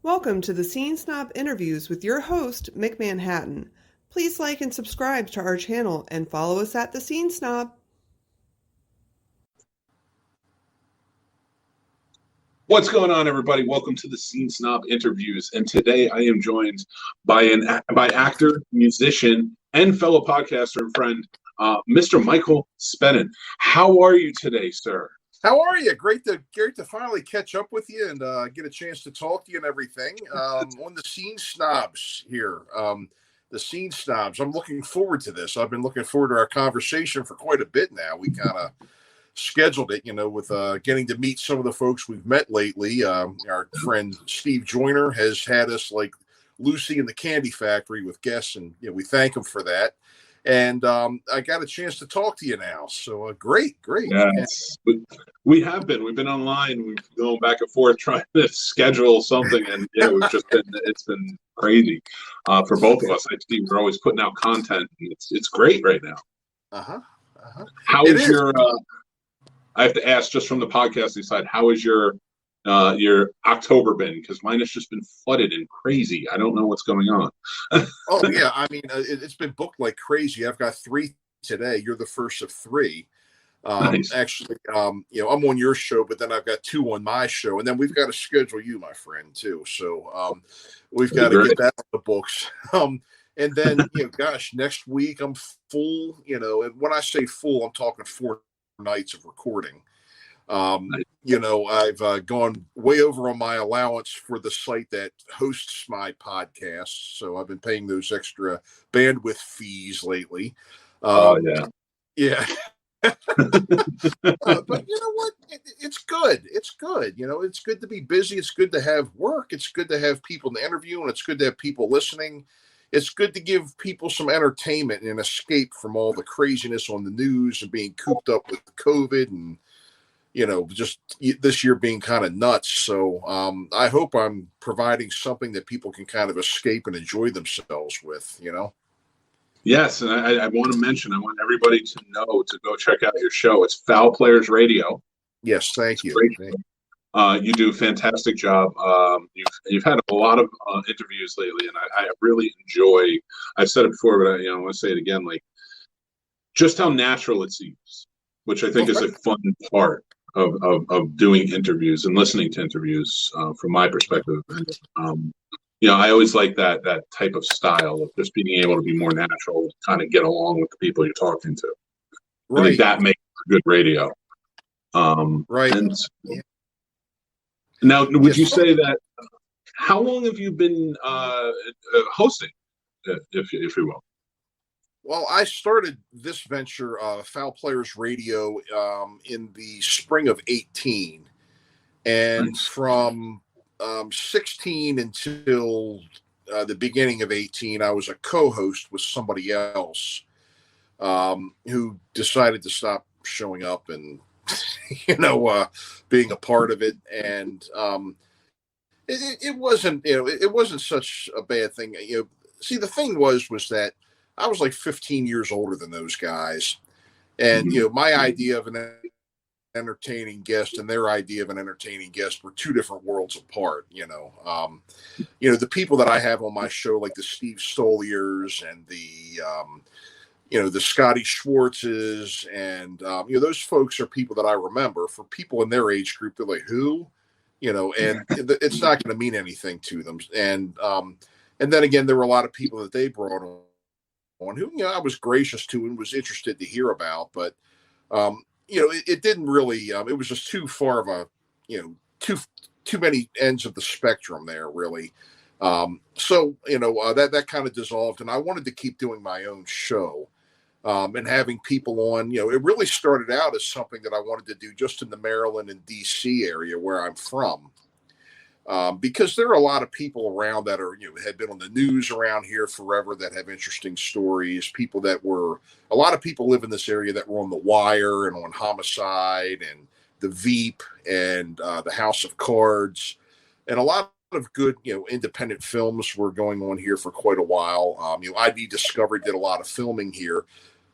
Welcome to the Scene Snob interviews with your host, Mick Manhattan. Please like and subscribe to our channel and follow us at the Scene Snob. What's going on, everybody? Welcome to the Scene Snob interviews. And today I am joined by actor, musician, and fellow podcaster and friend, Mr. Michael Spedden. How are you today, sir? How are you? Great to finally catch up with you and get a chance to talk to you and everything. On the Scene Snobs here. The Scene Snobs. I'm looking forward to this. I've been looking forward to our conversation for quite a bit now. We kind of scheduled it, with getting to meet some of the folks we've met lately. Our friend Steve Joyner has had us like Lucy in the Candy Factory with guests, and we thank him for that. And I got a chance to talk to you now. So great. Yes, we have been. We've been online. We've been going back and forth trying to schedule something. And it's been crazy for both of us. I think we're always putting out content. And it's great right now. How is your, I have to ask just from the podcasting side, how is your October been? Because mine has just been flooded and crazy. I don't know what's going on. Oh yeah, I mean it's been booked like crazy. I've got 3 today. You're the first of 3. Nice. Actually, I'm on your show, but then I've got 2 on my show, and then we've got to schedule you, my friend, too. So we've got to get that on the books. And then gosh, next week I'm full. And when I say full, I'm talking 4 nights of recording. I've gone way over on my allowance for the site that hosts my podcast, so I've been paying those extra bandwidth fees lately. Yeah. But you know what? It's good. It's good. It's good to be busy. It's good to have work. It's good to have people to interview, and it's good to have people listening. It's good to give people some entertainment and escape from all the craziness on the news and being cooped up with COVID and just this year being kind of nuts. So I hope I'm providing something that people can kind of escape and enjoy themselves with, Yes, and I want to mention, I want everybody to know to go check out your show. It's Fowl Players Radio. Yes, thank you. You do a fantastic job. You've had a lot of interviews lately, and I really enjoy. I've said it before, but I want to say it again. Like just how natural it seems, which I think is a fun part of doing interviews and listening to interviews from my perspective. And, I always like that type of style of just being able to be more natural, kind of get along with the people you're talking to. Right. I think that makes good radio. Right. And now, would you say that? How long have you been hosting, if you will? Well, I started this venture, Fowl Players Radio, in the spring of 2018. And nice. From 2016 until the beginning of 2018, I was a co-host with somebody else who decided to stop showing up and, being a part of it. And it wasn't such a bad thing. See, the thing was that I was like 15 years older than those guys. And, my idea of an entertaining guest and their idea of an entertaining guest were 2 different worlds apart. The people that I have on my show, like the Steve Stoliers and the Scotty Schwartzes and, those folks are people that I remember. For people in their age group, they're like, who? And it's not going to mean anything to them. And then again, there were a lot of people that they brought on who I was gracious to and was interested to hear about, but it didn't really. It was just too far of a too many ends of the spectrum there, really. So that kind of dissolved, and I wanted to keep doing my own show and having people on. It really started out as something that I wanted to do just in the Maryland and DC area where I'm from. Because there are a lot of people around that are, had been on the news around here forever that have interesting stories. A lot of people live in this area that were on The Wire and on Homicide and The Veep and the House of Cards, and a lot of good, independent films were going on here for quite a while. ID Discovery did a lot of filming here.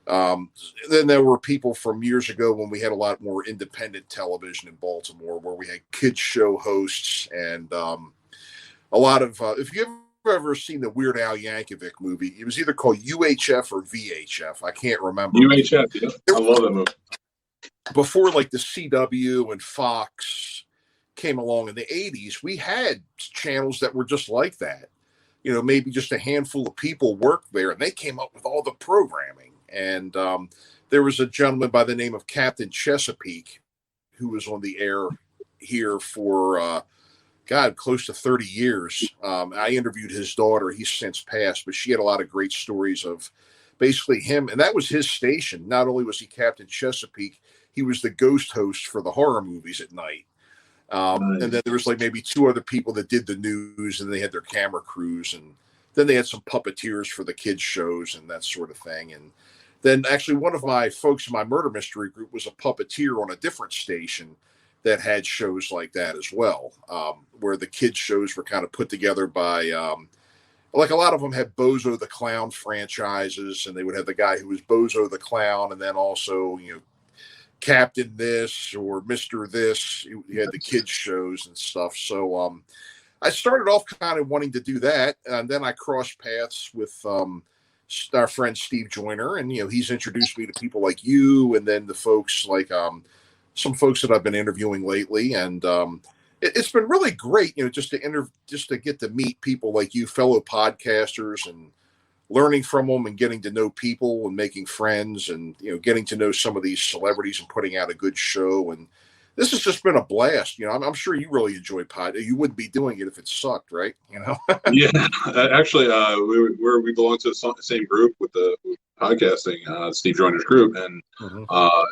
Then there were people from years ago when we had a lot more independent television in Baltimore, where we had kids show hosts and a lot of, if you've ever seen the Weird Al Yankovic movie, it was either called UHF or VHF. I can't remember. UHF, yeah. I love that movie. Before like the CW and Fox came along in the 80s, we had channels that were just like that. You know, maybe just a handful of people worked there, and they came up with all the programming. And there was a gentleman by the name of Captain Chesapeake who was on the air here for, close to 30 years. I interviewed his daughter. He's since passed, but she had a lot of great stories of basically him. And that was his station. Not only was he Captain Chesapeake, he was the ghost host for the horror movies at night. Nice. And then there was like maybe two other people that did the news, and they had their camera crews, and then they had some puppeteers for the kids shows and that sort of thing. And then actually one of my folks in my murder mystery group was a puppeteer on a different station that had shows like that as well, where the kids shows were kind of put together by, like a lot of them had Bozo the Clown franchises, and they would have the guy who was Bozo the Clown, and then also, you know, Captain this or Mr. This. You had the kids shows and stuff. So I started off kind of wanting to do that, and then I crossed paths with our friend Steve Joyner, and you know, he's introduced me to people like you, and then the folks like some folks that I've been interviewing lately, and it's been really great, you know, just to get to meet people like you, fellow podcasters, and learning from them and getting to know people and making friends, and, you know, getting to know some of these celebrities and putting out a good show. And this has just been a blast. You know, I'm sure you really enjoy you wouldn't be doing it if it sucked, right? You know? Yeah, actually, we belong to the same group with the podcasting, Steve Joyner's group. And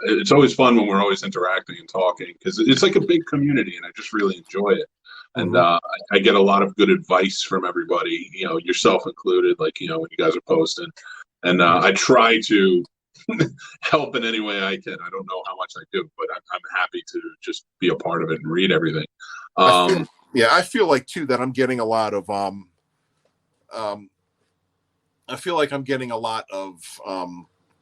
it's always fun when we're always interacting and talking, because it's like a big community, and I just really enjoy it. And I get a lot of good advice from everybody, you know, yourself included, like, you know, when you guys are posting. And I try to help in any way I can. I don't know how much I do, but I'm happy to just be a part of it and read everything. I feel like, too, that I'm getting a lot of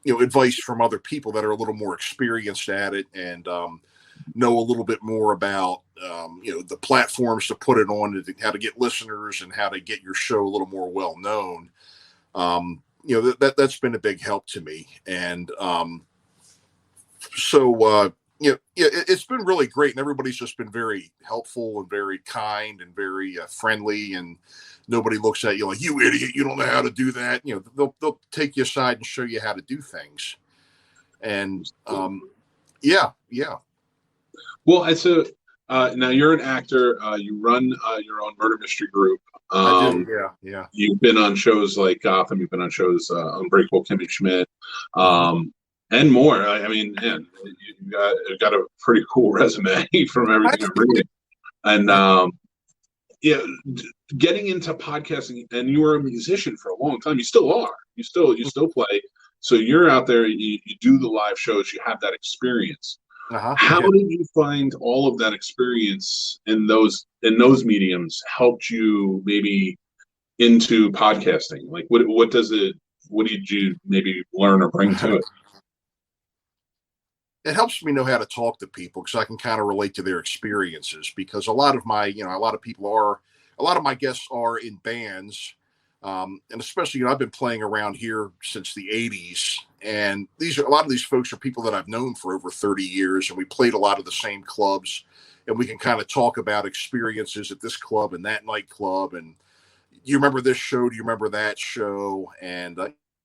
you know, advice from other people that are a little more experienced at it, and know a little bit more about you know, the platforms to put it on, how to get listeners, and how to get your show a little more well known. You know, that's been a big help to me. And you know, it's been really great, and everybody's just been very helpful and very kind and very friendly, and nobody looks at you like, you idiot, you don't know how to do that. You know, they'll take you aside and show you how to do things. And yeah. Well, now you're an actor. You run your own murder mystery group. I do, yeah. You've been on shows like Gotham. You've been on shows Unbreakable Kimmy Schmidt, and more. I mean, man, you got a pretty cool resume from everything I'm reading. And yeah, getting into podcasting, and you were a musician for a long time. You still are. You still play. So you're out there. You do the live shows. You have that experience. How did you find all of that experience in those mediums helped you maybe into podcasting? Like, what did you maybe learn or bring to it? It helps me know how to talk to people, because I can kind of relate to their experiences, because a lot of my guests are in bands. And especially, you know, I've been playing around here since the 80s, and a lot of these folks are people that I've known for over 30 years, and we played a lot of the same clubs, and we can kind of talk about experiences at this club and that nightclub, and you remember this show, do you remember that show, and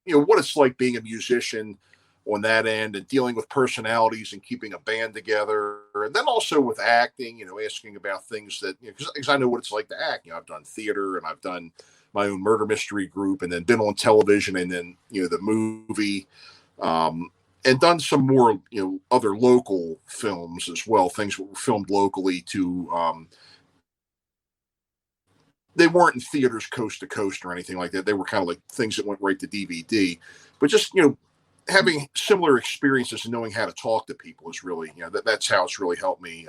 you know, what it's like being a musician on that end, and dealing with personalities and keeping a band together, and then also with acting, you know, asking about things that, you know, because I know what it's like to act. You know, I've done theater, and I've done my own murder mystery group, and then been on television, and then, you know, the movie, and done some more, you know, other local films as well, things that were filmed locally to, they weren't in theaters coast to coast or anything like that. They were kind of like things that went right to DVD, but just, you know, having similar experiences and knowing how to talk to people is really, you know, that's how it's really helped me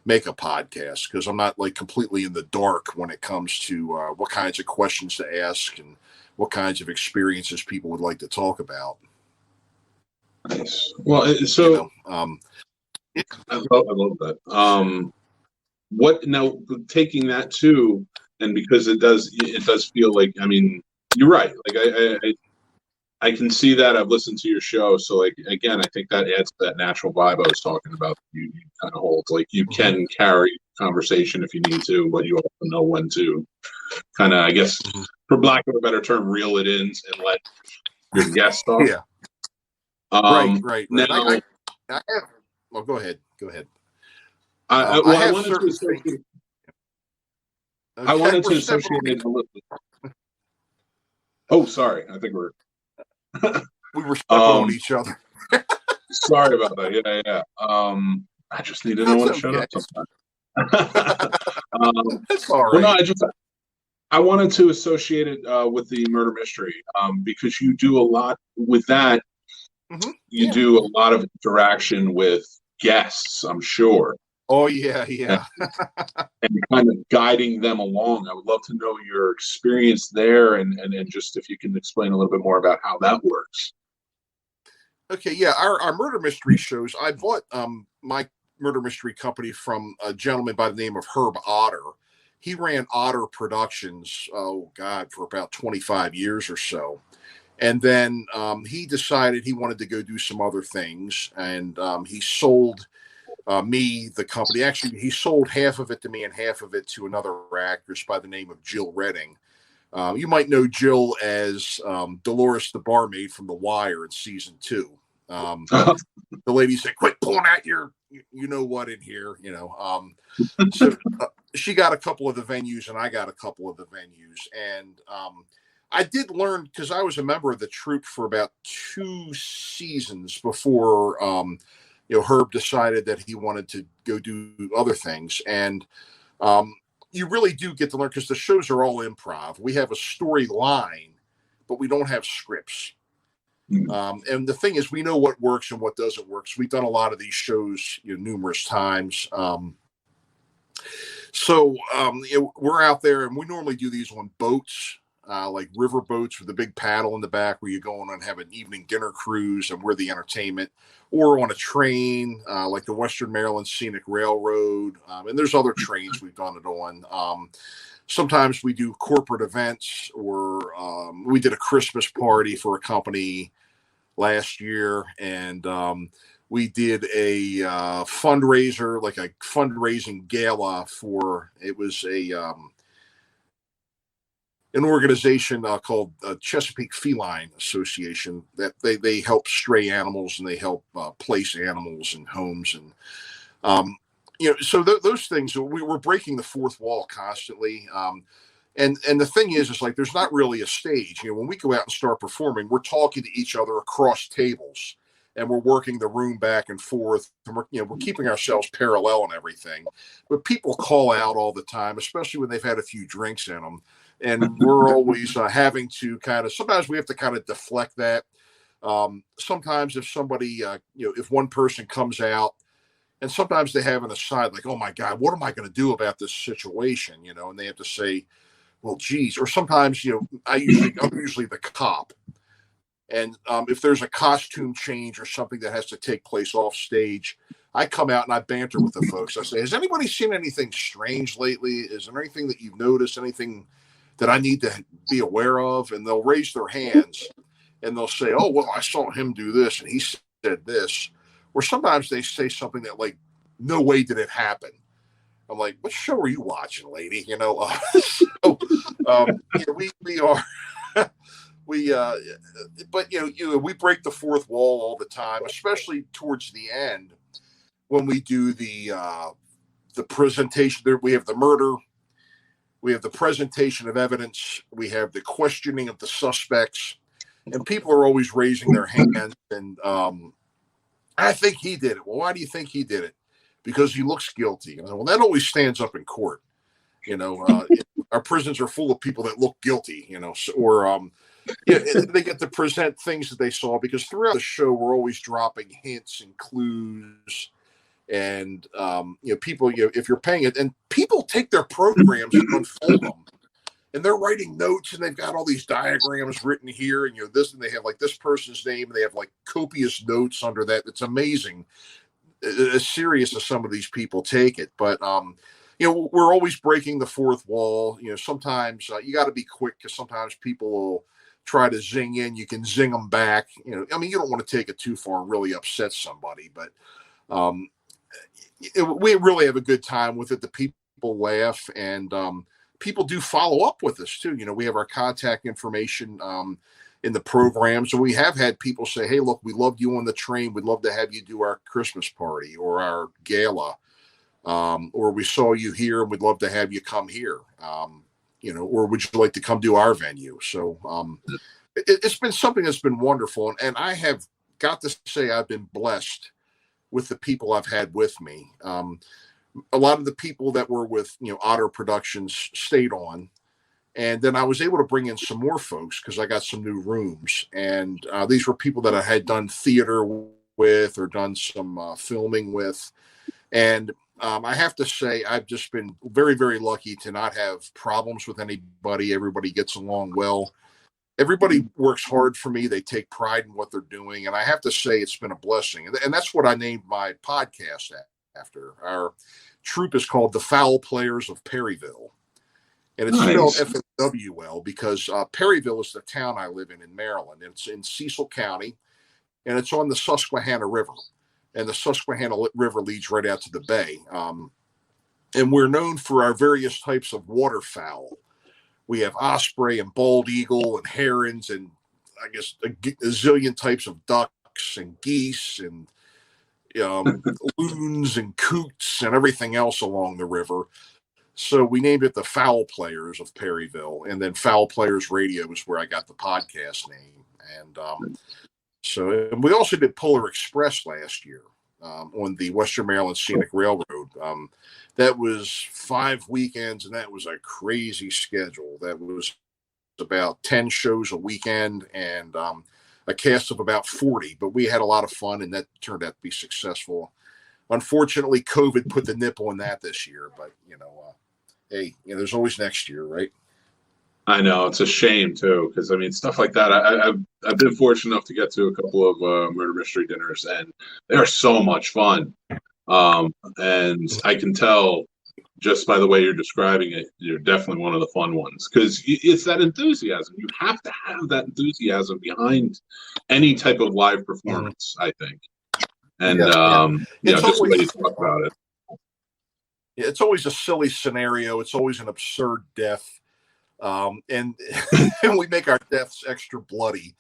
make a podcast, because I'm not like completely in the dark when it comes to what kinds of questions to ask and what kinds of experiences people would like to talk about. Nice. Well, so you know, I love that. What now? Taking that too, and because it does feel like, I mean, you're right. Like I can see that. I've listened to your show, so like again, I think that adds to that natural vibe I was talking about. You kind of hold like you can carry conversation if you need to, but you also know when to kind of, I guess, for lack of a better term, reel it in and let your guests talk. Yeah. Right. Now, I have, well, go ahead. I wanted to associate. Okay, I wanted to associate it a little. Oh, sorry. I think we were stepping on each other. Sorry about that. Yeah. I just need to know when to shut up sometimes. That's all right. Well, no, I wanted to associate it with the murder mystery because you do a lot with that. You do a lot of interaction with guests, I'm sure. Oh, yeah. And kind of guiding them along. I would love to know your experience there and just if you can explain a little bit more about how that works. Okay, yeah, our murder mystery shows, I bought my murder mystery company from a gentleman by the name of Herb Otter. He ran Otter Productions, for about 25 years or so. And then he decided he wanted to go do some other things, and he sold me the company. Actually, he sold half of it to me and half of it to another actress by the name of Jill Redding. You might know Jill as Dolores the barmaid from The Wire in season 2. The lady said, "Quit pulling out your, you know what, in here." So she got a couple of the venues, and I got a couple of the venues, and I did learn because I was a member of the troupe for about 2 seasons before Herb decided that he wanted to go do other things, and you really do get to learn because the shows are all improv. We have a storyline, but we don't have scripts. And the thing is, we know what works and what doesn't work. So we've done a lot of these shows numerous times. We're out there, and we normally do these on boats, like river boats with a big paddle in the back where you go on and have an evening dinner cruise, and we're the entertainment, or on a train, like the Western Maryland Scenic Railroad. And there's other trains we've done it on. Sometimes we do corporate events, or we did a Christmas party for a company last year, and we did a fundraiser, like a fundraising gala for, it was an organization called Chesapeake Feline Association that they help stray animals, and they help place animals in homes, and so those things, we were breaking the fourth wall constantly. And the thing is like, there's not really a stage. When we go out and start performing, we're talking to each other across tables, and we're working the room back and forth. And we're keeping ourselves parallel and everything. But people call out all the time, especially when they've had a few drinks in them. And we're always having to sometimes we have to kind of deflect that. Sometimes if somebody, if one person comes out, and sometimes they have an aside like, "Oh my God, what am I going to do about this situation?" And they have to say, "Well, geez." Or sometimes, I'm usually the cop. And if there's a costume change or something that has to take place off stage, I come out and I banter with the folks. I say, "Has anybody seen anything strange lately? Is there anything that you've noticed? Anything that I need to be aware of?" And they'll raise their hands and they'll say, "Oh, well, I saw him do this and he said this." Or sometimes they say something that, like, "No way did it happen." I'm like, "What show are you watching, lady?" We are, but we break the fourth wall all the time, especially towards the end when we do the presentation. There, we have the murder, we have the presentation of evidence, we have the questioning of the suspects, and people are always raising their hands and "I think he did it." "Well, why do you think he did it?" "Because he looks guilty." Well, that always stands up in court. Our prisons are full of people that look guilty, or they get to present things that they saw, because throughout the show, we're always dropping hints and clues. And, people, if you're paying it, and people take their programs and unfold them, and they're writing notes, and they've got all these diagrams written here, and this, and they have like this person's name, and they have like copious notes under that. It's amazing as serious as some of these people take it. But we're always breaking the fourth wall. Sometimes you got to be quick because sometimes people will try to zing in. You can zing them back. You don't want to take it too far and really upset somebody, but we really have a good time with it. The people laugh, and people do follow up with us too. We have our contact information in the program. So we have had people say, hey, look, we loved you on the train. We'd love to have you do our Christmas party or our gala. Or we saw you here and we'd love to have you come here. Or would you like to come do our venue? So it's been something that's been wonderful. And I have got to say I've been blessed with the people I've had with me. A lot of the people that were with, Otter Productions stayed on. And then I was able to bring in some more folks because I got some new rooms. And these were people that I had done theater with or done some filming with. And I have to say, I've just been very, very lucky to not have problems with anybody. Everybody gets along well. Everybody works hard for me. They take pride in what they're doing. And I have to say, it's been a blessing. And that's what I named my podcast after. Our troupe is called the Fowl Players of Perryville. And it's spelled F-O-W-L because Perryville is the town I live in Maryland. It's in Cecil County, and it's on the Susquehanna River. And the Susquehanna River leads right out to the bay. And we're known for our various types of waterfowl. We have osprey and bald eagle and herons and I guess a zillion types of ducks and geese and loons and coots and everything else along the river. So we named it the Fowl Players of Perryville, and then Fowl Players Radio is where I got the podcast name. And and we also did Polar Express last year on the Western Maryland Scenic Railroad. That was 5 weekends, and that was a crazy schedule. That was about 10 shows a weekend and a cast of about 40. But we had a lot of fun, and that turned out to be successful. Unfortunately, COVID put the nip on that this year, but hey, there's always next year, right? I know, it's a shame too, because stuff like that. I've been fortunate enough to get to a couple of murder mystery dinners, and they're so much fun. And I can tell just by the way you're describing it, you're definitely one of the fun ones because it's that enthusiasm. You have to have that enthusiasm behind any type of live performance, I think. And just the way you talk about it. It's always a silly scenario. It's always an absurd death. And we make our deaths extra bloody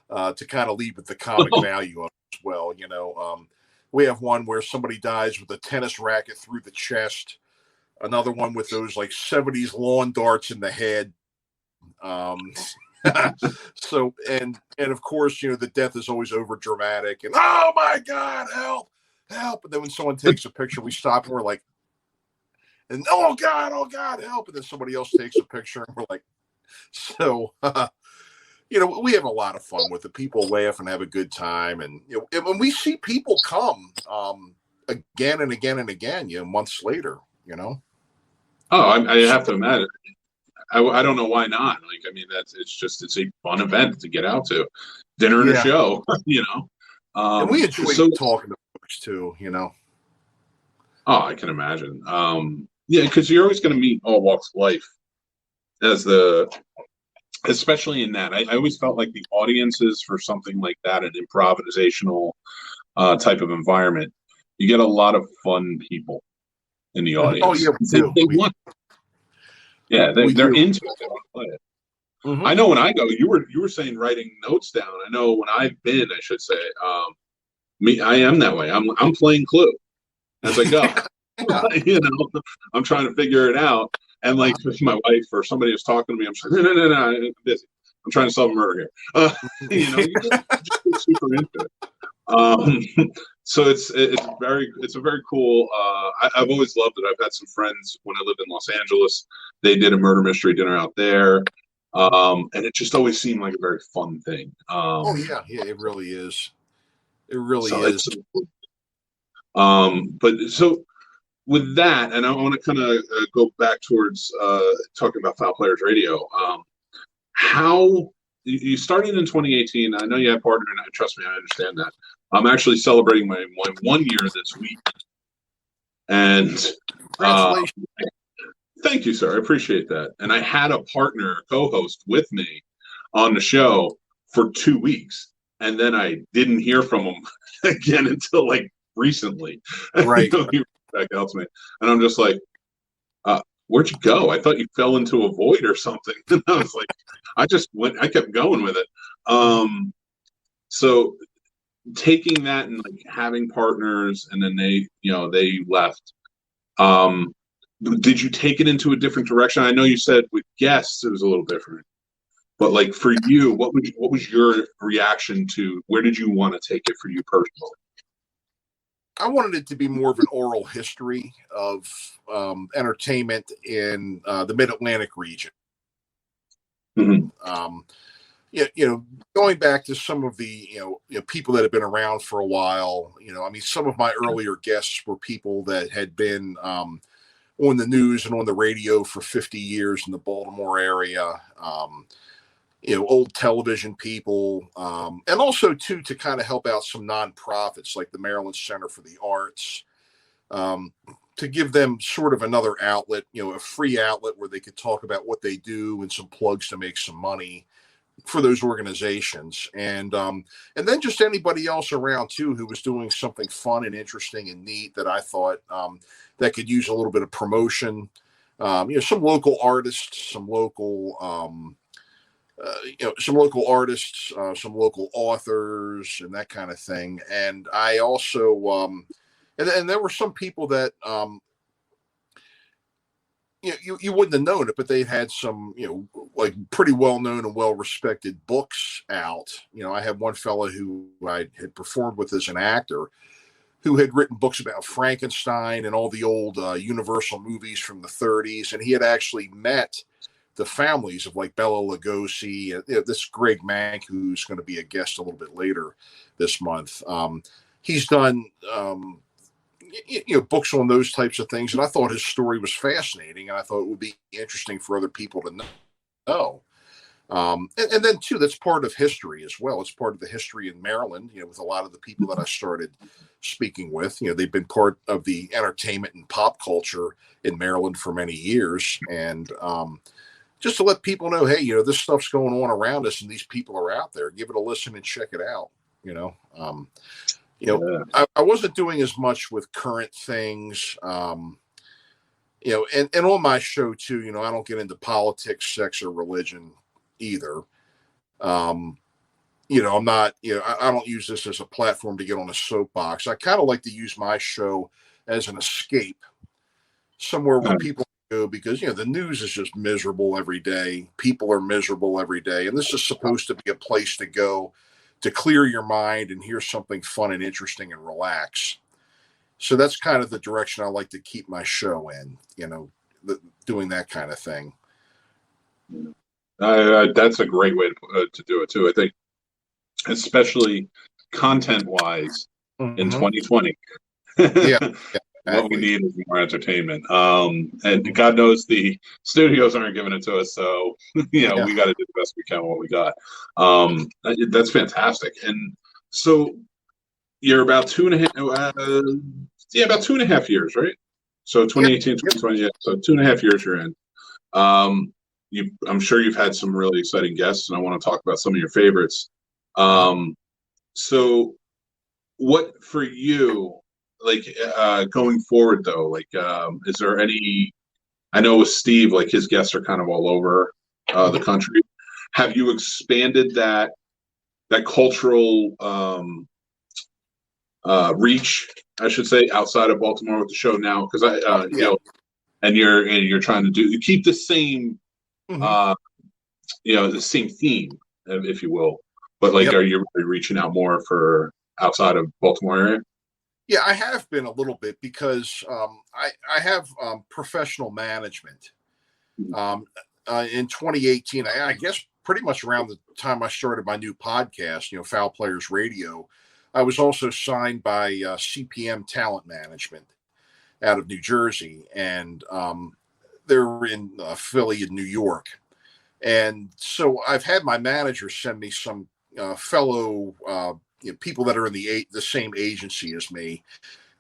to kind of leave with the comic value of it as well. We have one where somebody dies with a tennis racket through the chest. Another one with those like 70s lawn darts in the head. So, and of course, the death is always over dramatic and, oh my God, help. And then when someone takes a picture, we stop and we're like, and oh God, help. And then somebody else takes a picture and we're like, so, we have a lot of fun with it. People laugh and have a good time. And, when we see people come again and again and again, months later, Oh, I have to imagine. I don't know why not. It's a fun event to get out to. Dinner and a show, and we enjoy talking to folks too, Oh, I can imagine. Because you're always going to meet all walks of life especially in that. I always felt like the audiences for something like that, an improvisational type of environment, you get a lot of fun people in the audience. Oh, yeah, they're into it. They want to play it. Mm-hmm. I know when I go, you were saying writing notes down. I know when I've been, I should say, I am that way. I'm playing Clue as I go. I'm trying to figure it out. And like with my wife or somebody is talking to me, I'm saying, no, I'm busy. I'm trying to solve a murder here. You just get super into it. So it's a very cool. I've always loved it. I've had some friends when I lived in Los Angeles. They did a murder mystery dinner out there, and it just always seemed like a very fun thing. It really is. It really is. But so with that, and I want to kind of go back towards talking about Fowl Players Radio. How you started in 2018? I know you had a partner, and trust me, I understand that. I'm actually celebrating my 1 year this week, And Congratulations. thank you, sir. I appreciate that. And I had a partner, co-host with me on the show for 2 weeks. And then I didn't hear from him again until like recently. Right. He reached back out to me. And I'm just like, where'd you go? I thought you fell into a void or something. And I was like, I kept going with it. So taking that and like having partners, and then they left. Did you take it into a different direction? I know you said with guests it was a little different, but like for you, what was your reaction to, where did you want to take it for you personally? I wanted it to be more of an oral history of entertainment in the Mid-Atlantic region. Mm-hmm. Going back to some of the people that have been around for a while. Some of my earlier guests were people that had been on the news and on the radio for 50 years in the Baltimore area. Old television people, and also too to kind of help out some nonprofits like the Maryland Center for the Arts, to give them sort of another outlet, a free outlet where they could talk about what they do and some plugs to make some money for those organizations. And then just anybody else around too who was doing something fun and interesting and neat that I thought that could use a little bit of promotion. Some local artists, some local some local authors and that kind of thing. And I also, and there were some people that, you wouldn't have known it, but they had some, like pretty well-known and well-respected books out. I had one fellow who I had performed with as an actor who had written books about Frankenstein and all the old Universal movies from the 30s. And he had actually met the families of like Bela Lugosi, this Greg Mank, who's going to be a guest a little bit later this month. He's done, books on those types of things. And I thought his story was fascinating. And I thought it would be interesting for other people to know. And then too, that's part of history as well. It's part of the history in Maryland, with a lot of the people that I started speaking with, they've been part of the entertainment and pop culture in Maryland for many years. And, just to let people know, hey, this stuff's going on around us and these people are out there. Give it a listen and check it out. I wasn't doing as much with current things, and on my show too, I don't get into politics, sex, or religion either. I'm not, I don't use this as a platform to get on a soapbox. I kind of like to use my show as an escape, somewhere where people go, because the news is just miserable every day. People are miserable every day, and this is supposed to be a place to go to clear your mind and hear something fun and interesting and relax. So that's kind of the direction I like to keep my show in, doing that kind of thing. That's a great way to do it too. I think, especially content-wise, in 2020. Yeah. What we need is more entertainment. And God knows the studios aren't giving it to us, so we got to do the best we can with what we got. That's fantastic. And so you're about 2.5 years, right? So 2018, 2020, so 2.5 years you're in. I'm sure you've had some really exciting guests, and I want to talk about some of your favorites. So what for you, like going forward though, like is there any, I know with Steve, like his guests are kind of all over the country. Have you expanded that cultural reach, I should say, outside of Baltimore with the show now? Because and you're trying to keep the same the same theme, if you will, but like are you reaching out more for outside of Baltimore area? Yeah, I have been a little bit, because I have professional management. In 2018, I guess pretty much around the time I started my new podcast, Fowl Players Radio, I was also signed by CPM Talent Management out of New Jersey, and they're in Philly and New York. And so I've had my manager send me some fellow people that are in the same agency as me,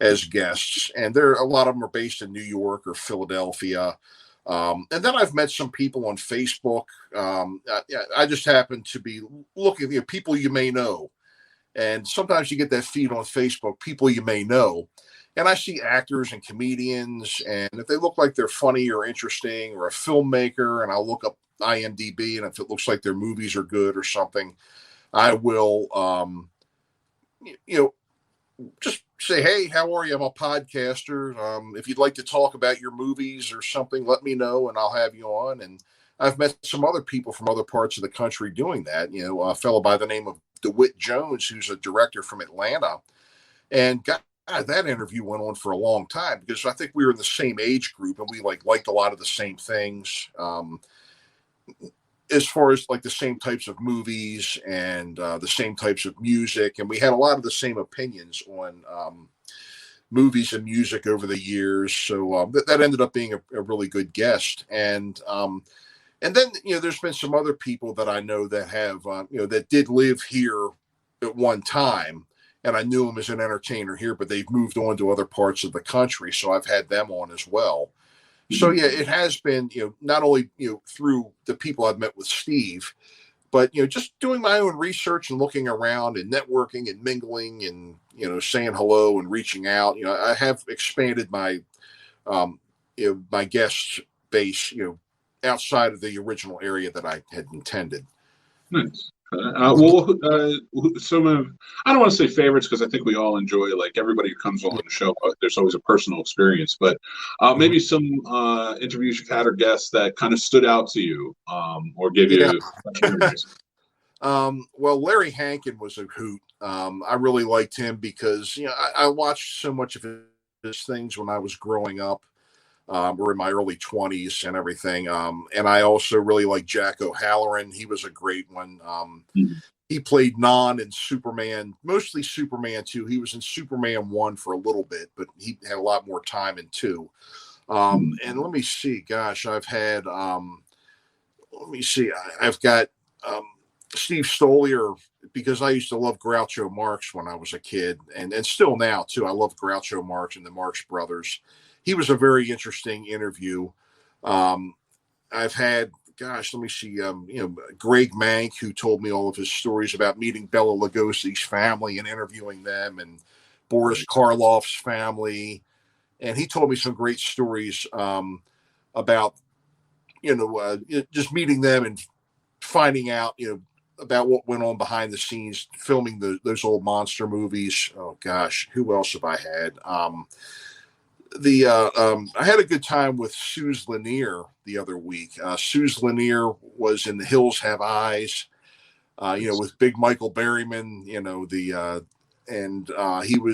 as guests, and a lot of them are based in New York or Philadelphia. And then I've met some people on Facebook. I just happen to be looking at people you may know. And sometimes you get that feed on Facebook, people you may know. And I see actors and comedians, and if they look like they're funny or interesting, or a filmmaker, and I'll look up IMDb, and if it looks like their movies are good or something, I will, just say, hey, how are you? I'm a podcaster. If you'd like to talk about your movies or something, let me know, and I'll have you on. And I've met some other people from other parts of the country doing that. A fellow by the name of DeWitt Jones, who's a director from Atlanta. And God, that interview went on for a long time because I think we were in the same age group and we liked a lot of the same things. As far as like the same types of movies and the same types of music. And we had a lot of the same opinions on movies and music over the years. So that ended up being a really good guest. And then, there's been some other people that I know that have, that did live here at one time. And I knew them as an entertainer here, but they've moved on to other parts of the country. So I've had them on as well. So, yeah, it has been, not only, through the people I've met with Steve, but, just doing my own research and looking around and networking and mingling and, saying hello and reaching out. I have expanded my, my guest base, outside of the original area that I had intended. Nice. Some of, I don't want to say favorites because I think we all enjoy, like everybody who comes on the show, there's always a personal experience, but maybe some interviews you've had or guests that kind of stood out to you or gave you well, Larry Hankin was a hoot. I really liked him because, I watched so much of his things when I was growing up. Or in my early 20s and everything. And I also really like Jack O'Halloran. He was a great one. He played Non in Superman, mostly Superman 2. He was in Superman 1 for a little bit, but he had a lot more time in 2. And let me see, gosh, I've had, I've got Steve Stoliar, because I used to love Groucho Marx when I was a kid, and still now, too. I love Groucho Marx and the Marx Brothers. He was a very interesting interview. I've had, let me see, Greg Mank, who told me all of his stories about meeting Bela Lugosi's family and interviewing them, and Boris Karloff's family. And he told me some great stories about, just meeting them and finding out, about what went on behind the scenes, filming those old monster movies. Oh, gosh, who else have I had? I had a good time with Suze Lanier the other week. Suze Lanier was in The Hills Have Eyes, with Big Michael Berryman,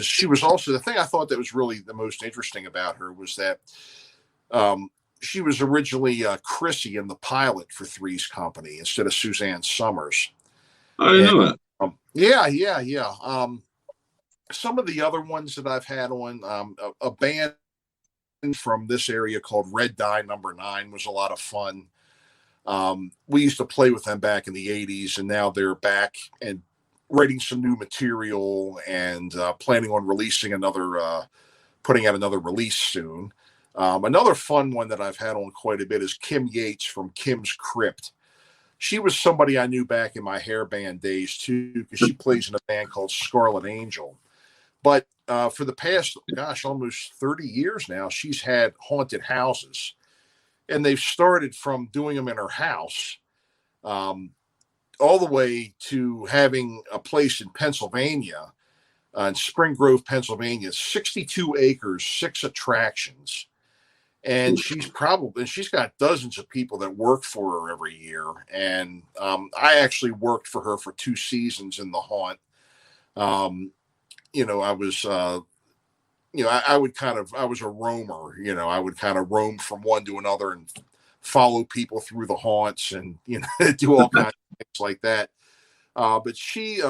she was also, the thing I thought that was really the most interesting about her was that she was originally Chrissy in the pilot for Three's Company instead of Suzanne Summers. I didn't know that. Yeah. Some of the other ones that I've had on, a band from this area called Red Dye Number 9 was a lot of fun. We used to play with them back in the 80s, and now they're back and writing some new material and planning on putting out another release soon. Another fun one that I've had on quite a bit is Kim Yates from Kim's Crypt. She was somebody I knew back in my hair band days too, because she plays in a band called Scarlet Angel. But for the past, almost 30 years now, she's had haunted houses. And they've started from doing them in her house all the way to having a place in Pennsylvania, in Spring Grove, Pennsylvania, 62 acres, 6 attractions. And she's got dozens of people that work for her every year. And I actually worked for her for 2 seasons in the haunt. I was, I was a roamer, I would kind of roam from one to another and follow people through the haunts and, do all kinds of things like that. But she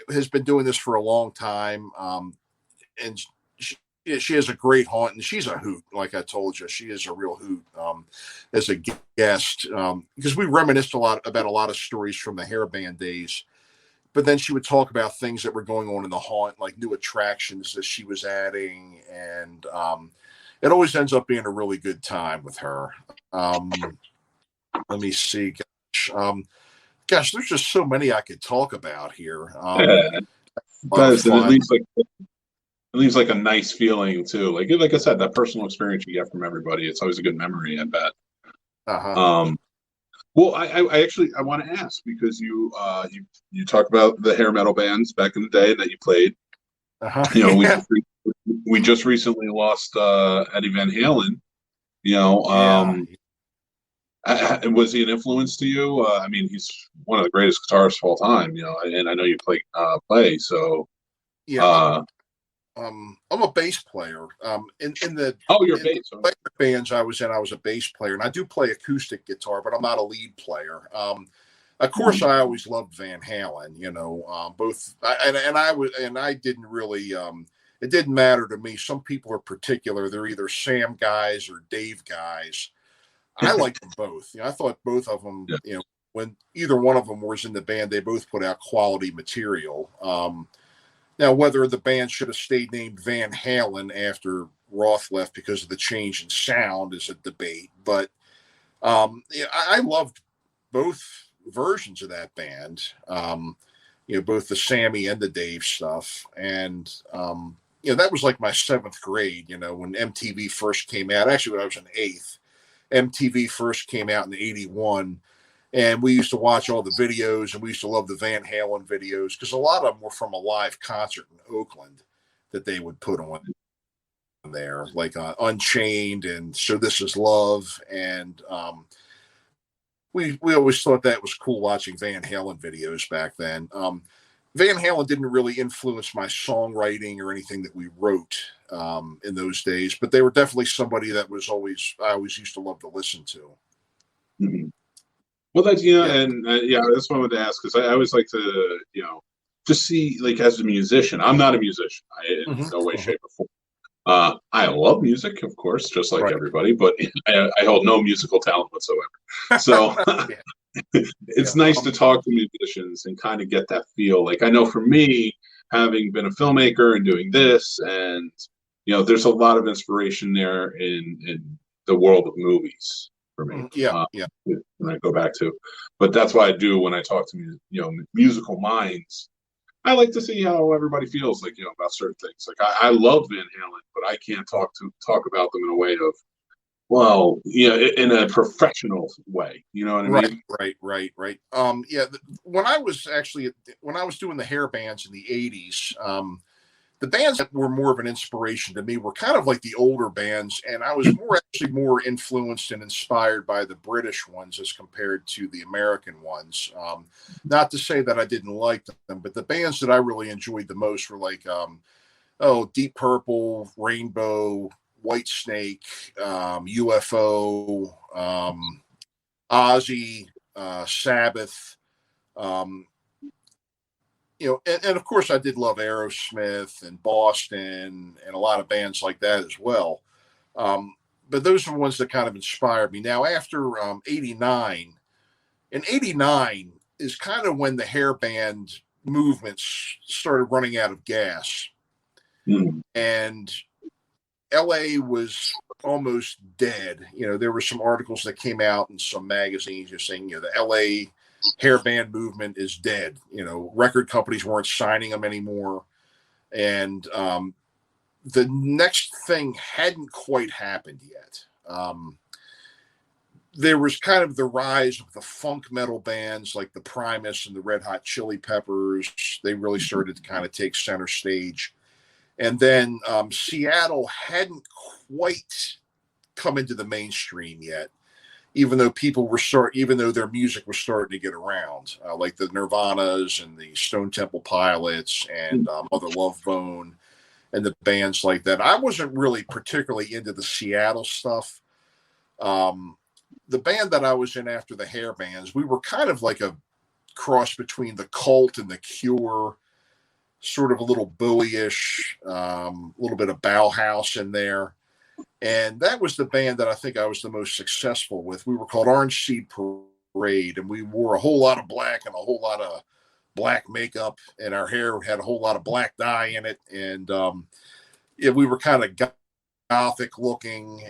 has been doing this for a long time. And she has a great haunt, and she's a hoot. Like I told you, she is a real hoot as a guest, because we reminisced a lot about a lot of stories from the hairband days. but then she would talk about things that were going on in the haunt, like new attractions that she was adding. And it always ends up being a really good time with her. Let me see. Gosh, there's just so many I could talk about here. Does it leaves like a nice feeling too. Like I said, that personal experience you get from everybody, it's always a good memory, I bet. Well, I actually want to ask, because you talk about the hair metal bands back in the day that you played. You know, we just recently lost Eddie Van Halen. You know, was he an influence to you? I mean, he's one of the greatest guitarists of all time. You know, and I know you play. So I'm a bass player. In the bass bands I was in, I was a bass player, and I do play acoustic guitar, but I'm not a lead player. Of course, I always loved Van Halen. You know, I didn't really. It didn't matter to me. Some people are particular; they're either Sam guys or Dave guys. I liked them both. You know, I thought both of them. Yeah. You know, when either one of them was in the band, they both put out quality material. Now, whether the band should have stayed named Van Halen after Roth left because of the change in sound is a debate. But I loved both versions of that band, you know, both the Sammy and the Dave stuff. And, you know, that was like my 7th grade, you know, when MTV first came out. Actually, when I was in 8th, MTV first came out in '81. And we used to watch all the videos, and we used to love the Van Halen videos because a lot of them were from a live concert in Oakland that they would put on there, like Unchained and So This Is Love. And we always thought that was cool watching Van Halen videos back then. Van Halen didn't really influence my songwriting or anything that we wrote in those days, but they were definitely somebody that I always used to love to listen to. Mm-hmm. Well, that's, and that's what I wanted to ask, because I always like to, you know, just see, like, as a musician. I'm not a musician, in no way, shape, or form. I love music, of course, just like everybody, but I hold no musical talent whatsoever. So it's nice to talk to musicians and kind of get that feel. Like, I know for me, having been a filmmaker and doing this, and, you know, there's a lot of inspiration there in the world of movies. For me, when I go back to, but that's why I do when I talk to musical minds. I like to see how everybody feels, like, you know, about certain things. Like, I love Van Halen, but I can't talk about them in a way of, well, you know, in a professional way. You know what I mean? Right. When I was doing the hair bands in the '80s, the bands that were more of an inspiration to me were kind of like the older bands, and I was more influenced and inspired by the British ones as compared to the American ones. Not to say that I didn't like them, but the bands that I really enjoyed the most were like, Deep Purple, Rainbow, Whitesnake, UFO, Ozzy, Sabbath. You know, and of course I did love Aerosmith and Boston and a lot of bands like that as well. But those are the ones that kind of inspired me. Now, after '89, and '89 is kind of when the hair band movements started running out of gas. And LA was almost dead. You know, there were some articles that came out in some magazines just saying, you know, the LA hairband movement is dead. You know, record companies weren't signing them anymore. And the next thing hadn't quite happened yet. There was kind of the rise of the funk metal bands like the Primus and the Red Hot Chili Peppers. They really started to kind of take center stage. And then Seattle hadn't quite come into the mainstream yet, even though even though their music was starting to get around, like the Nirvanas and the Stone Temple Pilots and Mother Love Bone and the bands like that. I wasn't really particularly into the Seattle stuff. The band that I was in after the hair bands, we were kind of like a cross between the Cult and the Cure, sort of a little Bowie-ish, a little bit of Bauhaus in there. And that was the band that I think I was the most successful with. We were called Orange Seed Parade, and we wore a whole lot of black and a whole lot of black makeup, and our hair had a whole lot of black dye in it. And yeah, we were kind of gothic looking.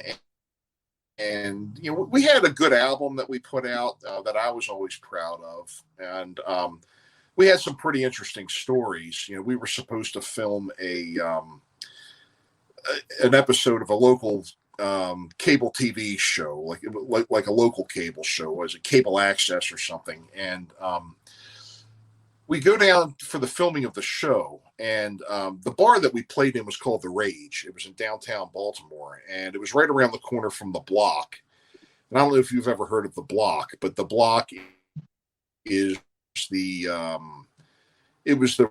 And, you know, we had a good album that we put out that I was always proud of. And we had some pretty interesting stories. You know, we were supposed to film an episode of a local cable TV show, like a local cable show, was it Cable Access or something? And we go down for the filming of the show, and the bar that we played in was called The Rage. It was in downtown Baltimore, and it was right around the corner from The Block. And I don't know if you've ever heard of The Block, but The Block is it was the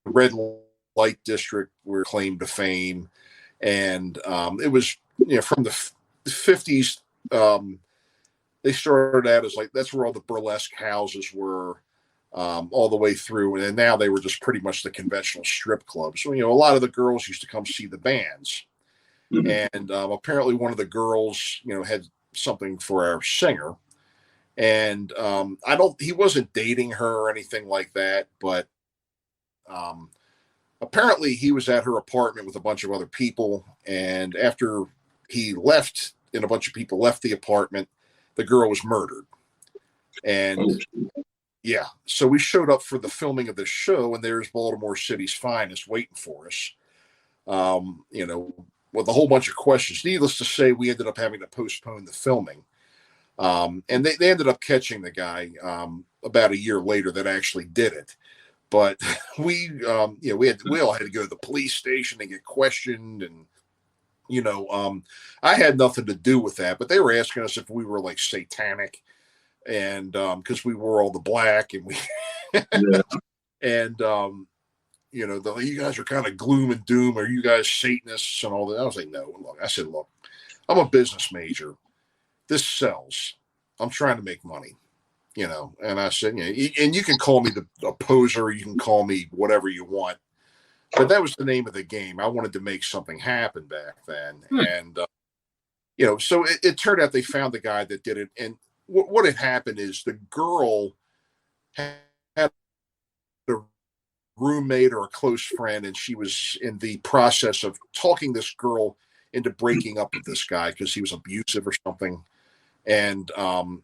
red light district where it claimed to fame. And it was, you know, from the 50s, they started out as like, that's where all the burlesque houses were, all the way through. And now they were just pretty much the conventional strip clubs. So, you know, a lot of the girls used to come see the bands. Mm-hmm. And apparently one of the girls, you know, had something for our singer. And he wasn't dating her or anything like that, but apparently he was at her apartment with a bunch of other people. And after he left and a bunch of people left the apartment, the girl was murdered. And yeah, so we showed up for the filming of this show, and there's Baltimore City's finest waiting for us. You know, with a whole bunch of questions. Needless to say, we ended up having to postpone the filming. And they ended up catching the guy about a year later that actually did it. But we all had to go to the police station and get questioned. And, you know, I had nothing to do with that, but they were asking us if we were like satanic, and because we wore all the black, and we, yeah. And, you know, you guys are kind of gloom and doom. Are you guys Satanists and all that? I was like, no. Look, I said, look, I'm a business major. This sells. I'm trying to make money, you know. And I said, and you can call me a poser. You can call me whatever you want. But that was the name of the game. I wanted to make something happen back then. And, you know, so it turned out they found the guy that did it. And what had happened is the girl had a roommate or a close friend, and she was in the process of talking this girl into breaking up with this guy because he was abusive or something. And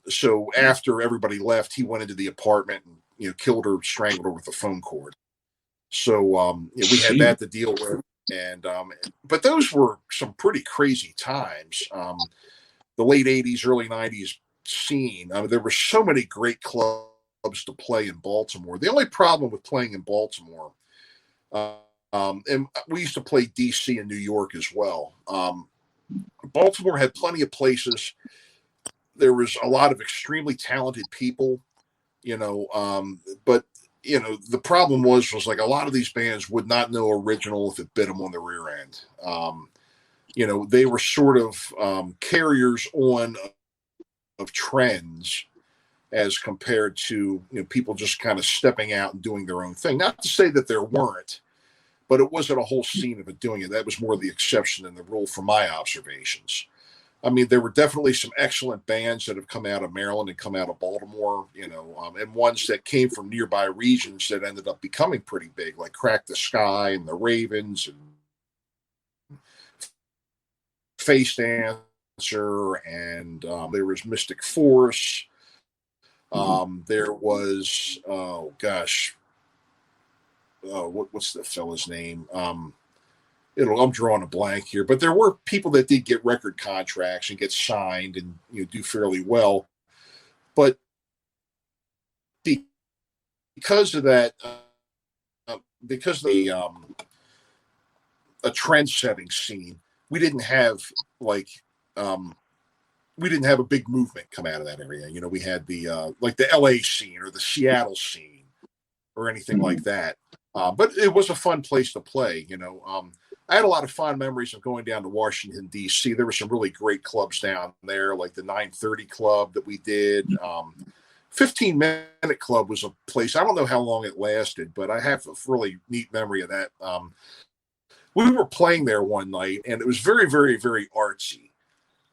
so after everybody left, he went into the apartment and, you know, killed her, strangled her with a phone cord. So you know, we had that to deal with. And but those were some pretty crazy times. The late 80s, early 90s scene. I mean, there were so many great clubs to play in Baltimore. The only problem with playing in Baltimore, and we used to play DC and New York as well. Baltimore had plenty of places. There was a lot of extremely talented people, you know, but, you know, the problem was like a lot of these bands would not know original if it bit them on the rear end. You know, they were sort of carriers on of trends as compared to, you know, people just kind of stepping out and doing their own thing. Not to say that there weren't, but it wasn't a whole scene of it doing it. That was more the exception than the rule from my observations. I mean, there were definitely some excellent bands that have come out of Maryland and come out of Baltimore, you know, and ones that came from nearby regions that ended up becoming pretty big, like Crack the Sky and the Ravens and Face Dancer, and there was Mystic Force. There was, what's the fella's name? I'm drawing a blank here, but there were people that did get record contracts and get signed and, you know, do fairly well. But because of that, because of a trend-setting scene, we didn't have a big movement come out of that area. You know, we had the like the LA scene or the Seattle scene or anything like that. But it was a fun place to play, you know. I had a lot of fond memories of going down to Washington, D.C. There were some really great clubs down there, like the 930 Club that we did. 15-Minute Club was a place. I don't know how long it lasted, but I have a really neat memory of that. We were playing there one night, and it was very, very, very artsy.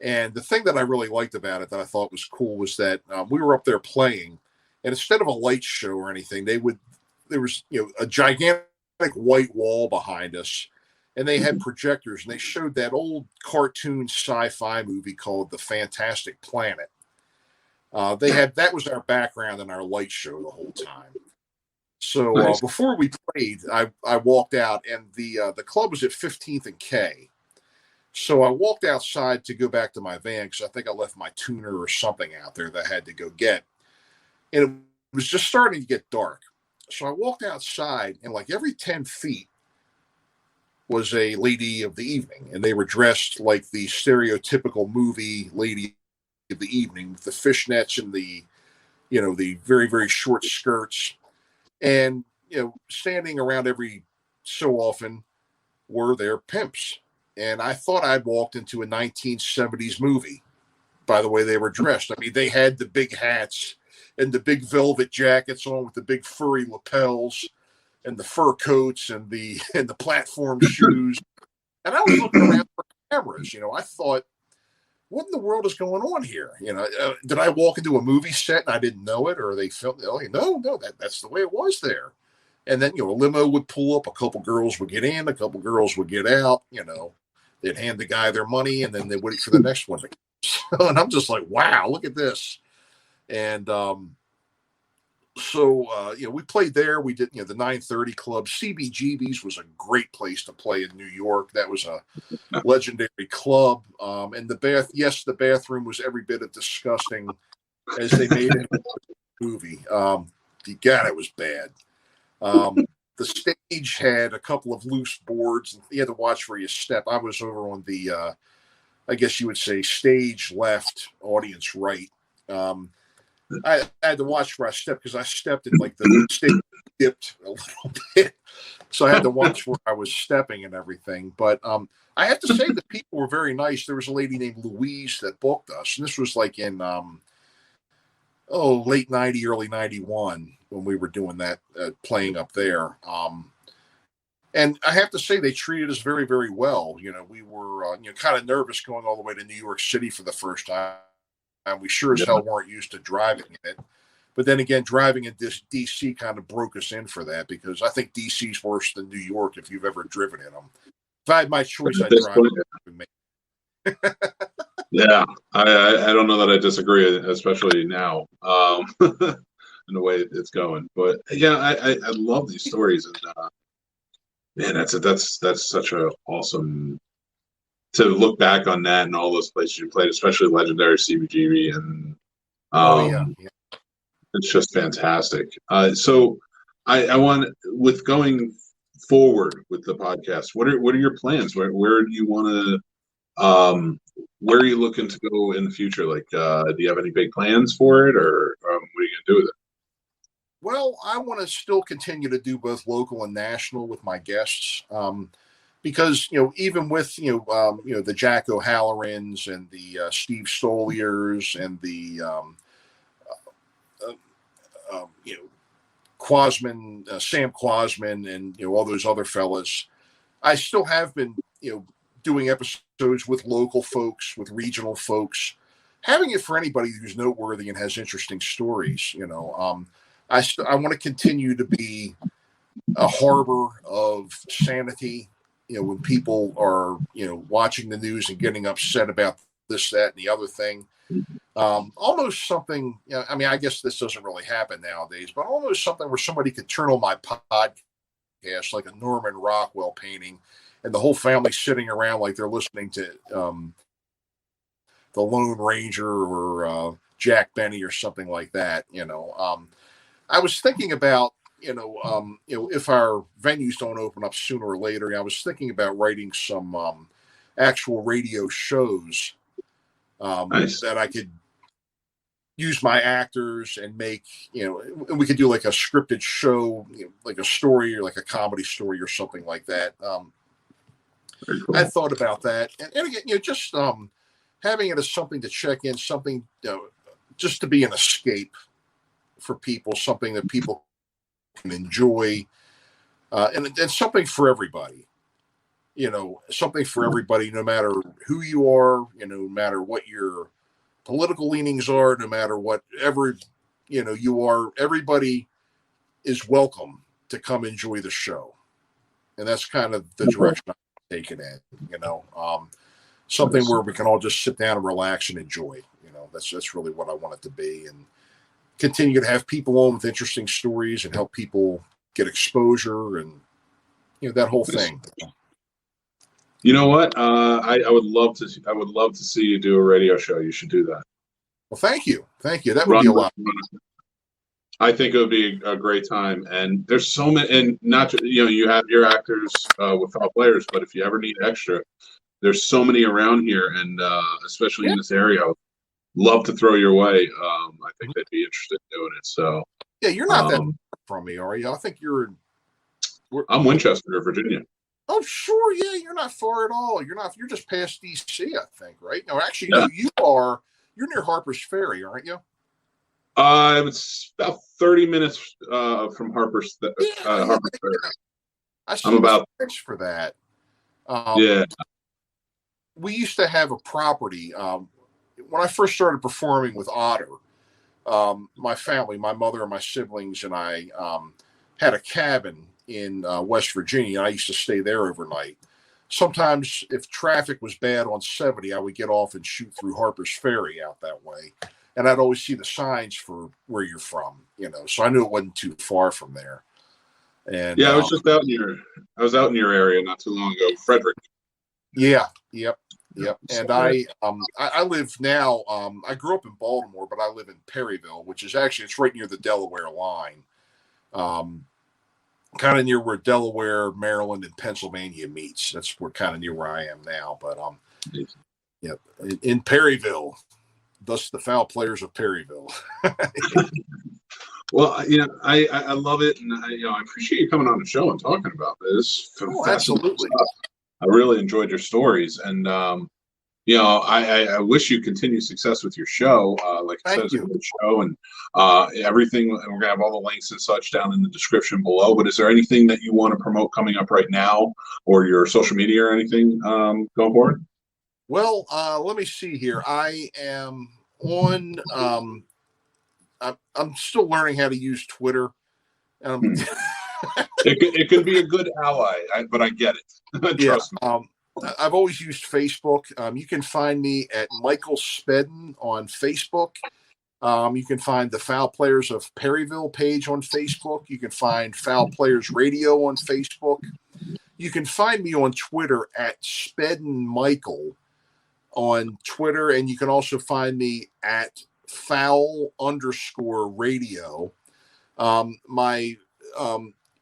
And the thing that I really liked about it that I thought was cool was that we were up there playing, And instead of a light show or anything, there was, a gigantic white wall behind us, and they had projectors, and they showed that old cartoon sci-fi movie called The Fantastic Planet. That was our background in our light show the whole time. So Nice. before we played, I walked out, and the club was at 15th and K. So I walked outside to go back to my van because I think I left my tuner or something out there that I had to go get. And it was just starting to get dark. So I walked outside, and like every 10 feet was a lady of the evening, and they were dressed like the stereotypical movie lady of the evening with the fishnets and the very, very short skirts. And, standing around every so often were their pimps. And I thought I'd walked into a 1970s movie by the way they were dressed. I mean, they had the big hats and the big velvet jackets on with the big furry lapels and the fur coats and the platform shoes. And I was looking around for cameras. I thought, what in the world is going on here? Did I walk into a movie set and I didn't know it, or they filmed? No, that's the way it was there. And then, a limo would pull up, a couple girls would get in, a couple girls would get out, they'd hand the guy their money, and then they'd wait for the next one to come. And I'm just like, wow, look at this. And we played there. We did, the 930 Club. CBGB's was a great place to play in New York. That was a legendary club. And the bathroom was every bit as disgusting as they made it in the movie. God, it was bad. The stage had a couple of loose boards, and you had to watch where you step. I was over on the, I guess you would say, stage left, audience right. I had to watch where I stepped because I stepped in like the stage dipped a little bit, so I had to watch where I was stepping and everything. But I have to say the people were very nice. There was a lady named Louise that booked us, and this was like in late 90, early 91 when we were doing that, playing up there. And I have to say they treated us very, very well. We were kind of nervous going all the way to New York City for the first time. And we sure as hell weren't used to driving in it. But then again, driving in DC kind of broke us in for that, because I think DC's worse than New York if you've ever driven in them. If I had my choice, I'd drive in. Yeah, I don't know that I disagree, especially now, in the way it's going. But yeah, I love these stories, and man, that's such a awesome to look back on that and all those places you played, especially legendary CBGB, and it's just fantastic. So I want, with going forward with the podcast, what are your plans? Where do you want to? Where are you looking to go in the future? Like, do you have any big plans for it, or what are you going to do with it? Well, I want to still continue to do both local and national with my guests, because even with the Jack O'Hallorans and the Steve Stoliers and the Sam Quasman, and all those other fellas, I still have been doing episodes with local folks, with regional folks, having it for anybody who's noteworthy and has interesting stories. I want to continue to be a harbor of sanity. When people are, watching the news and getting upset about this, that, and the other thing, almost something, I mean, I guess this doesn't really happen nowadays, but almost something where somebody could turn on my podcast, like a Norman Rockwell painting, and the whole family sitting around like they're listening to the Lone Ranger or Jack Benny or something like that. I was thinking about, if our venues don't open up sooner or later, I was thinking about writing some actual radio shows Nice. that I could use my actors and make, and we could do like a scripted show, like a story or like a comedy story or something like that. Very cool. I thought about that, and again, just having it as something to check in, something just to be an escape for people, something that people can enjoy, and something for everybody. Something for everybody, no matter who you are, no matter what your political leanings are, no matter whatever everybody is welcome to come enjoy the show. And that's kind of the direction I'm taking it, something where we can all just sit down and relax and enjoy. That's really what I want it to be, and continue to have people on with interesting stories and help people get exposure and that whole thing. You know what? I would love to. I would love to see you do a radio show. You should do that. Well, thank you. That would be a lot. I think it would be a great time. And there's so many, and not you have your actors with Fowl Players, but if you ever need extra, there's so many around here, and especially in this area. Love to throw your way. I think they'd be interested in doing it. So yeah, you're not that far from me, are you? I think I'm Winchester, Virginia. Oh, sure. Yeah, you're not far at all. You're just past DC, I think, right? No, actually, no, you're near Harper's Ferry, aren't you? It's about 30 minutes from Harper's Ferry. I'm about for that. Yeah. We used to have a property. When I first started performing with Otter, my family, my mother and my siblings and I had a cabin in West Virginia, and I used to stay there overnight. Sometimes if traffic was bad on 70, I would get off and shoot through Harper's Ferry out that way. And I'd always see the signs for where you're from, so I knew it wasn't too far from there. And yeah, I was out in your area not too long ago, Frederick. Yeah. Yep. And I live now, I grew up in Baltimore, but I live in Perryville, which is it's right near the Delaware line. Kind of near where Delaware, Maryland, and Pennsylvania meets. That's kind of near where I am now. But in Perryville, thus the Fowl Players of Perryville. Well, I love it, and I appreciate you coming on the show and talking about this. Absolutely. I really enjoyed your stories, and I wish you continued success with your show. Like I said, it's a good show, and everything. And we're gonna have all the links and such down in the description below. But is there anything that you want to promote coming up right now, or your social media or anything going forward? Well, let me see here. I am on. I'm still learning how to use Twitter. It could be a good ally, but I get it. Trust me. I've always used Facebook. You can find me at Michael Spedden on Facebook. You can find the Fowl Players of Perryville page on Facebook. You can find Fowl Players Radio on Facebook. You can find me on Twitter at Spedden Michael on Twitter, and you can also find me at Fowl_radio.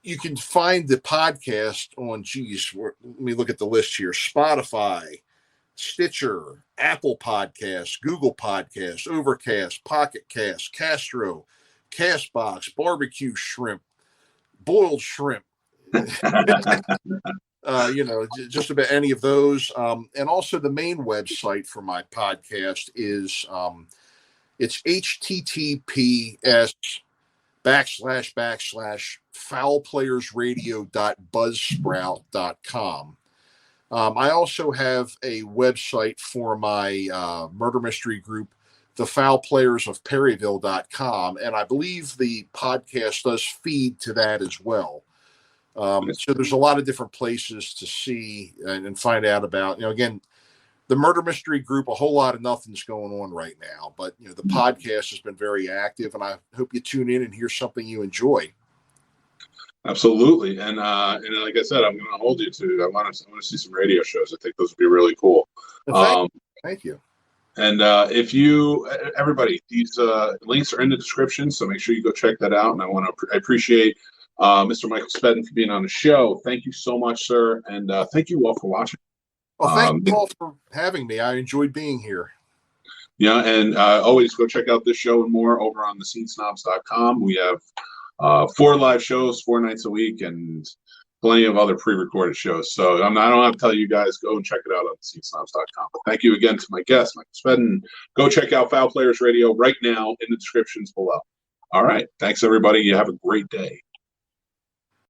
You can find the podcast on, let me look at the list here. Spotify, Stitcher, Apple Podcasts, Google Podcasts, Overcast, Pocket Cast, Castro, Castbox, Barbecue Shrimp, Boiled Shrimp, just about any of those. And also the main website for my podcast is, it's https://foulplayersradio.buzzsprout.com. I also have a website for my murder mystery group, the Fowl Players of Perryville.com, and I believe the podcast does feed to that as well. So there's a lot of different places to see and find out about, again, the murder mystery group. A whole lot of nothing's going on right now, but the podcast has been very active, and I hope you tune in and hear something you enjoy. Absolutely, and like I said, I'm going to hold you to. I want to see some radio shows. I think those would be really cool. Thank you. And if everybody, these links are in the description, so make sure you go check that out. And I appreciate Mr. Michael Spedden for being on the show. Thank you so much, sir, and thank you all for watching. Well, thank you all for having me. I enjoyed being here. Yeah, and always go check out this show and more over on thescenesnobs.com. We have 4 live shows, 4 nights a week, and plenty of other pre-recorded shows. So I don't have to tell you guys, go and check it out on thescenesnobs.com. But thank you again to my guest, Michael Spedden. Go check out Fowl Players Radio right now in the descriptions below. All right. Thanks, everybody. You have a great day.